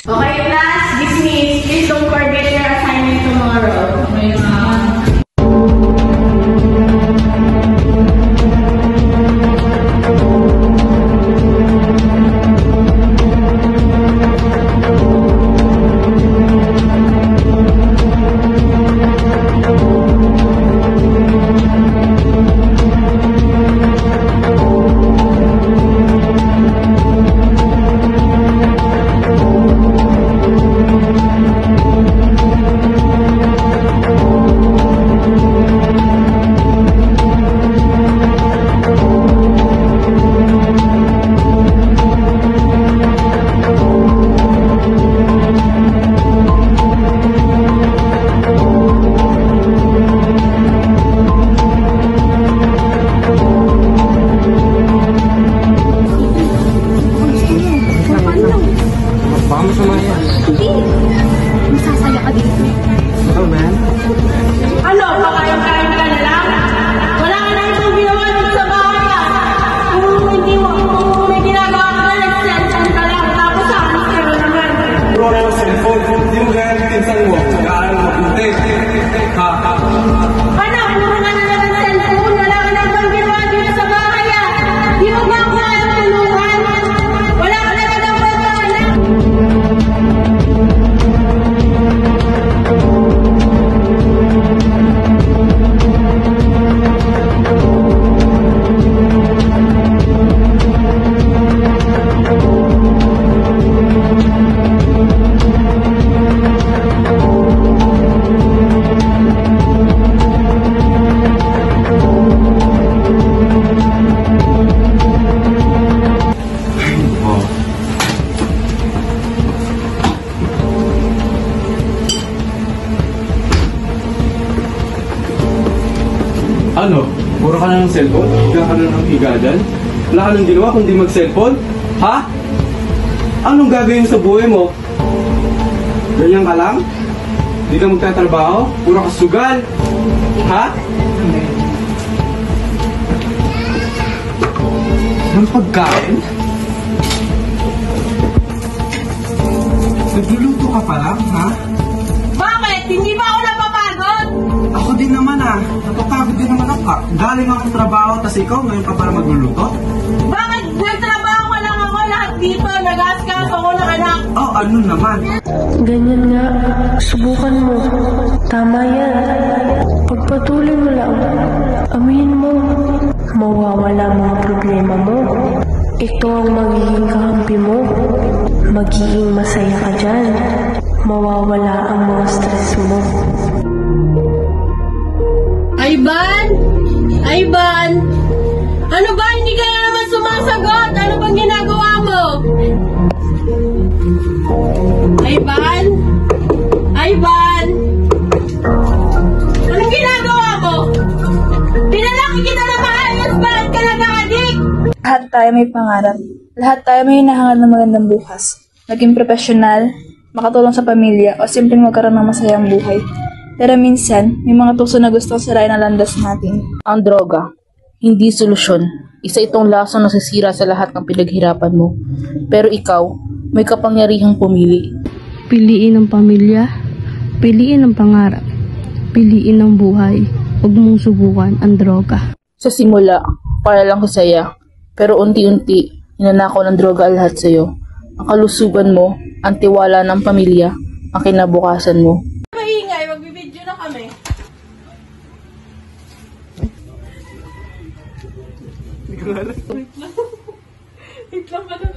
Okay, class, dismiss. Please don't forget your assignment tomorrow. Okay, ma'am. Ano? Puro ka na ng cellphone? Higa ka na ng higa dyan? Wala ka nang ginawa kundi mag-cellphone? Ha? Anong gagawin sa buhay mo? Ganyan ka lang? Hindi ka magtatrabaho? Puro ka sugal? Ha? Anong pagkain? Nagluluto ka pa lang, ha? Bakit? Hindi ba ako napapagod? Ako din naman napapagod din naman ako. Galing akong trabaho, tas ikaw ngayon pa para magluluto? Bakit? Nagtrabaho ko lang ako lahat dito. Nag-askas ako ng anak. Oh, ano naman? Ganyan nga. Subukan mo. Tama yan. Pagpatuloy mo lang. Aminin mo. Mawawala ang mga problema mo. Ito ang magiging kakampi mo. Magiging masaya ka dyan. Mawawala ang mga stress mo. Ivan? Ivan? Ano ba? Hindi ka na naman sumasagot. Ano bang ginagawa mo? Ivan? Ivan? Anong ginagawa mo? Pinalaki kita na maayos. Bakit ka nag-aadik? Lahat tayo may pangarap. Lahat tayo may hinahangal ng magandang bukas. Maging profesional, makatulong sa pamilya, o simpleng magkaroon ng masayang buhay. Pero minsan, may mga tukso na gustong sirain ang landas natin. Ang droga, hindi solusyon. Isa itong laso na sisira sa lahat ng pinaghirapan mo. Pero ikaw, may kapangyarihang pumili. Piliin ang pamilya, piliin ang pangarap, piliin ang buhay. Huwag mong subukan ang droga. Sa simula, para lang sa saya. Pero unti-unti, hinanakaw ng droga lahat sa'yo. Ang kalusugan mo, ang tiwala ng pamilya, ang kinabukasan mo. Maingay, magbibideo na kami. Wait lang. Wait lang pala.